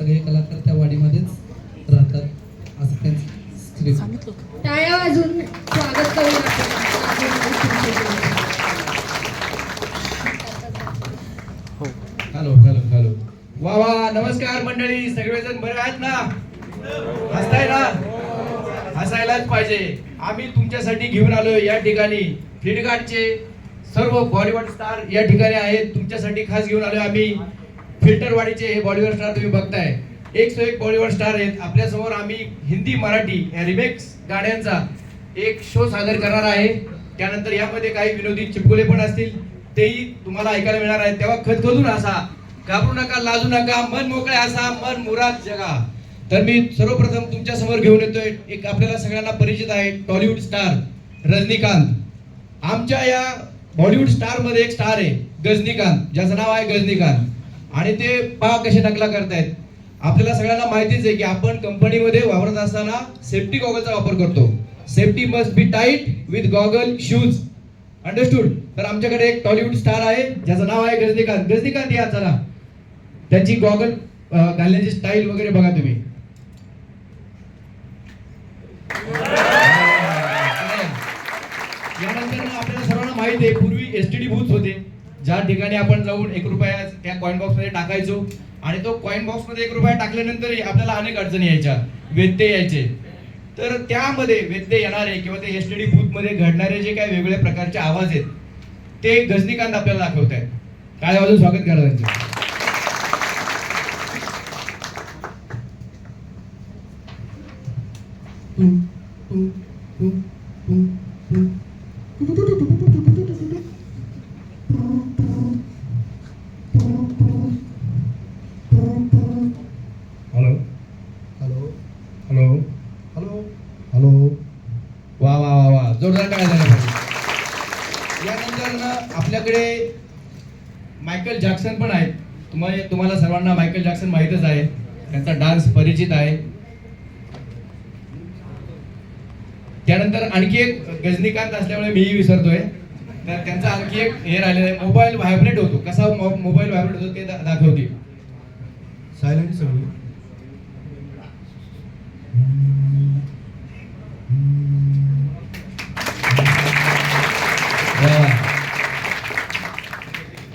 सगळे कलाकार त्या वाडीमध्येच राहतात असं त्यांचं स्क्रिप्ट. टाळ्या वाजून स्वागत करूया. Hello hello hello. वा वा, नमस्कार मंडळी, सगळेजण बरे आहेत ना? हसताय ना? हसायलाच पाहिजे. आम्ही तुमच्यासाठी घेऊन आलो या ठिकाणी फिल्डगार्डचे सर्व बॉलिवूड स्टार या ठिकाणी आहेत. तुमच्यासाठी खास घेऊन आलो आम्ही. फिल्टरवाडीचे हे बॉलिवूड स्टार तुम्ही बघताय, एक बॉलिवूड स्टार आहेत आपल्या समोर. आम्ही हिंदी मराठी या रिमेक्स गाण्यांचा एक शो सादर करणार आहे. त्यानंतर यामध्ये काही विनोदी चिपकुले पण असतील, तेही तुम्हाला ऐकायला मिळणार आहे. तेव्हा खदखदून असा, घाबरू नका, लाजू नका, मन मोकळे असा, मन मुराद जगा. तर मी सर्वप्रथम तुमच्या समोर घेऊन येतोय एक आपल्याला सगळ्यांना परिचित आहे टॉलिवूड स्टार रजनीकांत. आमच्या या बॉलिवूड स्टार मध्ये एक स्टार आहे गजनीकांत, ज्याचं नाव आहे गजनीकांत. आणि ते पहा कसे नकला करतायत. आपल्याला सगळ्यांना माहितीच आहे की आपण कंपनीमध्ये वावरत असताना सेफ्टी गॉगलचा वापर करतो. Safety must be tight with goggle shoes, understood. तर आमच्याकडे एक टॉलिवूड स्टार आहे ज्याचं नाव आहे गजनीकांत. गजनीकांत या चला. त्यांची गॉगल घालण्याची स्टाईल वगैरे बघा तुम्ही. यानंतर आपल्याला सर्वांना माहिती आहे पूर्वी एसटीडी बूथ होते, ज्या ठिकाणी आपण जाऊन 1 रुपया त्या कॉइन बॉक्स मध्ये टाकायचो. आणि तो कॉइन बॉक्स मध्ये 1 रुपया टाकल्यानंतर आपल्याला अनेक अडचणी यायच्या, व्यत्यय यायचे. तर त्यामध्ये व्यत्यय येणारे किंवा ते एसटीडी बूथ मध्ये घडणारे जे काही वेगवेगळ्या प्रकारचे आवाज आहेत ते गजनीकांत आपल्याला दाखवत आहेत. काय वाजून स्वागत करा त्यांचं. Hello hello hello hello hello. वा वा वा वा, जोरदार काय झालं पाहिजे. यानंतर ना आपल्याकडे मायकल जॅक्सन पण आहेत. तुम्हाला सर्वांना मायकल जॅक्सन माहीतच आहे, त्यांचा डान्स परिचित आहे. त्यानंतर आणखी एक गजनीकांत असल्यामुळे मीही विसरतोय, तर त्यांचा आणखी एक हे राहिलेला आहे. मोबाईल व्हायब्रेट होतो, कसा मोबाईल व्हायब्रेट होतो ते दाखवते. सायलेंट सगळी.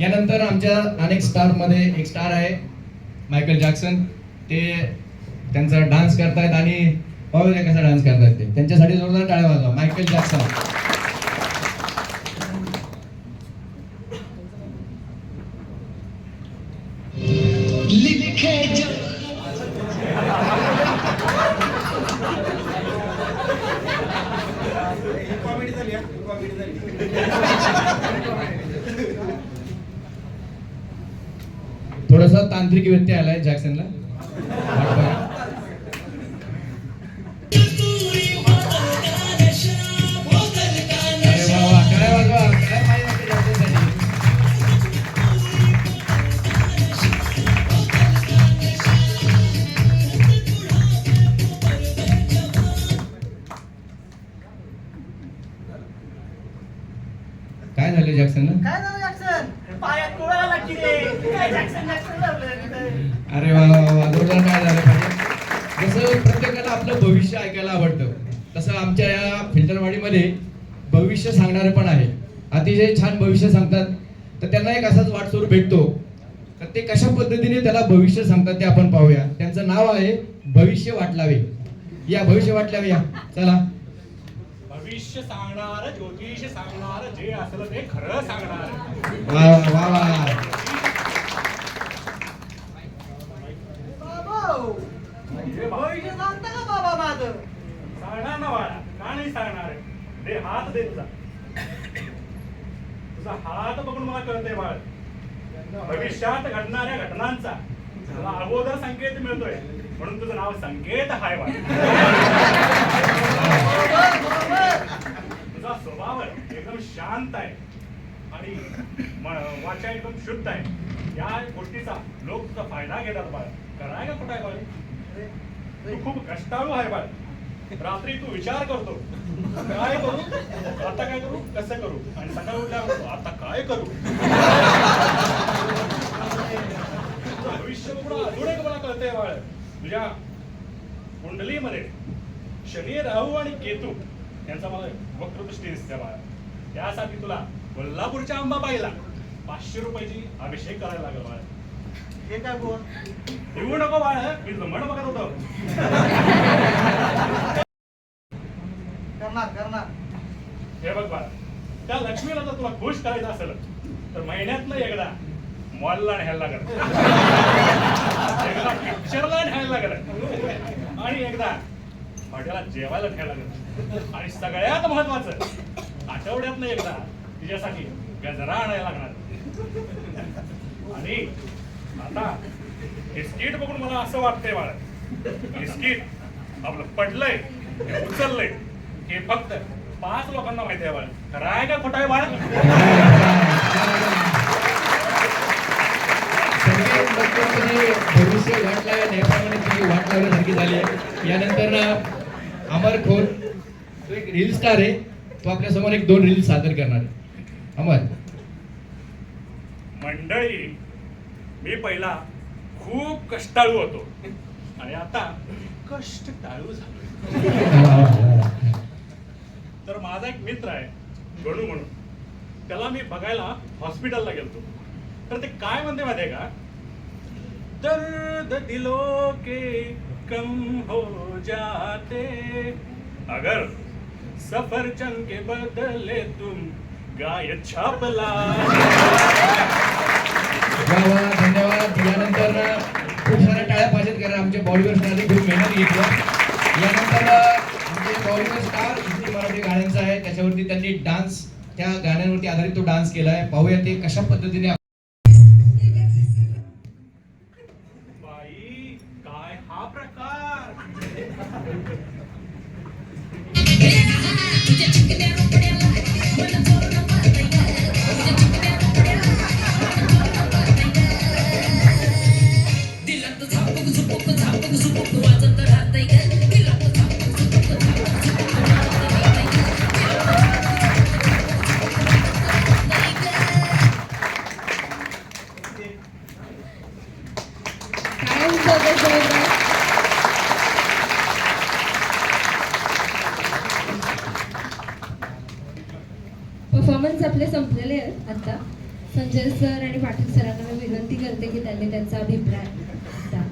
यानंतर आमच्या अनेक स्टार मध्ये एक स्टार आहे मायकल जॅक्सन. ते त्यांचा डान्स करतायत आणि पाहू द्या कसा डान्स करतायत ते. त्यांच्यासाठी जोरदार टाळ्या वाजवा. Michael Jackson. थोडासा तांत्रिक व्यत्यय आलाय जॅक्सनला. अरे वा वा, काय वाजवा, काय माहिती जॅक्सनसाठी. काय झालं जॅक्सनला? काय झालं जॅक्सन? पायात कोळा लागली रे. काय जॅक्सन लावलं? अरे वा वा वा, जोरदार काय झालं पाहिजे. जसं प्रत्येकाला आपलं भविष्य ऐकायला आवडतं, तसं आमच्या या फिल्टरवाडीमध्ये भविष्य सांगणारे पण आहे. अतिशय छान भविष्य सांगतात. तर त्यांना एक असाच वाटसरू भेटतो, तर ते कशा पद्धतीने त्याला भविष्य सांगतात ते आपण पाहूया. त्यांचं नाव आहे भविष्य वाटलावे. या भविष्य वाटलावे या, चला. भविष्य सांगणार, ज्योतिष सांगणार, जे असलं ते खरं सांगणार. वा वा वा. बाबा, भविष्य सांगता का बाबा माझं? सांगणार ना बाळा, का नाही सांगणार? दे हात, दे तुझा. तुझा हात बघून मला कळतंय बाळ, भविष्यात घडणाऱ्या घटनांचा तुला अगोदर संकेत मिळतोय, म्हणून तुझं नाव संकेत हाय बाळ. तुझा स्वभाव एकदम शांत आहे आणि वाचा एकदम शुद्ध आहे. या गोष्टीचा लोक तुझा फायदा घेतात बाळ. कराय का कुठं आहे बाळ? तू खूप कष्टाळू आहे बाळ. रात्री तू विचार करतो, काय करू, आता काय करू, कसं करू, आणि सकाळी उठल्यावर आता काय करू. तुझं भविष्य बघून अजून एक मला कळतंय बाळ. तुझ्या कुंडलीमध्ये शनी, राहू आणि केतू यांचा मला वक्रदृष्टी दिसते बाळा. त्यासाठी तुला कोल्हापूरच्या अंबाबाईला 500 रुपयाची अभिषेक करायला लागेल बाळा. हे काय बोल येऊ नको बाळ, मी जमण बघत होतो. करणार हे बघ बाळा, त्या लक्ष्मीला जर तुला खुश करायचं असेल तर महिन्यातनं एकदा मॉलला न्यायला लागत, एकदा पिक्चरला न्यायला लागत आणि एकदा हॉटेलात जेवायला न्यायला लागत आणि सगळ्यात महत्वाचं आठवड्यातनं एकदा तिच्यासाठी गजरा आणायला लागणार. आणि आता हे स्किट बघून मला असं वाटतंय बाळा, हे स्किट आपलं पडलंय, हे उचललंय, हे फक्त 5 लोकांना माहिती आहे बाळा. खरं आहे का खोटं आहे बाळा? सगळे लोकांमध्ये भविष्य वाट लागत याप्रमाणे तुझी वाट लावण्यासारखी झाली आहे. यानंतर ना अमर खोल, तो एक रील स्टार आहे, तो आपल्या समोर 1-2 रील सादर करणार आहे. अमर. मंडळी, मी पहिला खूप कष्टाळू होतो आणि आता कष्ट टाळू झालो. तर माझा एक मित्र आहे गणू म्हणून, त्याला मी बघायला हॉस्पिटलला गेलतो. तर ते काय म्हणते माहिती आहे का, दर्द दिलों के कम हो जाते अगर सफरचंद के बदले तुम गाय छापला. वा धन्यवाद. यानंतर ना खूप साऱ्या टाळ्या पाहिजेत कारण आमच्या बॉलिवूड स्टारने खूप मेहनत घेतली. यानंतर आमचे बॉलिवूड स्टार हिंदी मराठी गाण्यांचा आहे, त्याच्यावरती त्यांनी डान्स, त्या गाण्यांवरती आधारित तो डान्स केलाय. पाहूया ते कशा पद्धतीने. बाई, काय हा प्रकार? कायम स्वागत जोरदार. परफॉर्मन्स आपले संपलेले आहेत आता. संजय सर आणि पाठक सरांना मी विनंती करते की त्यांनी त्यांचा अभिप्राय द्या.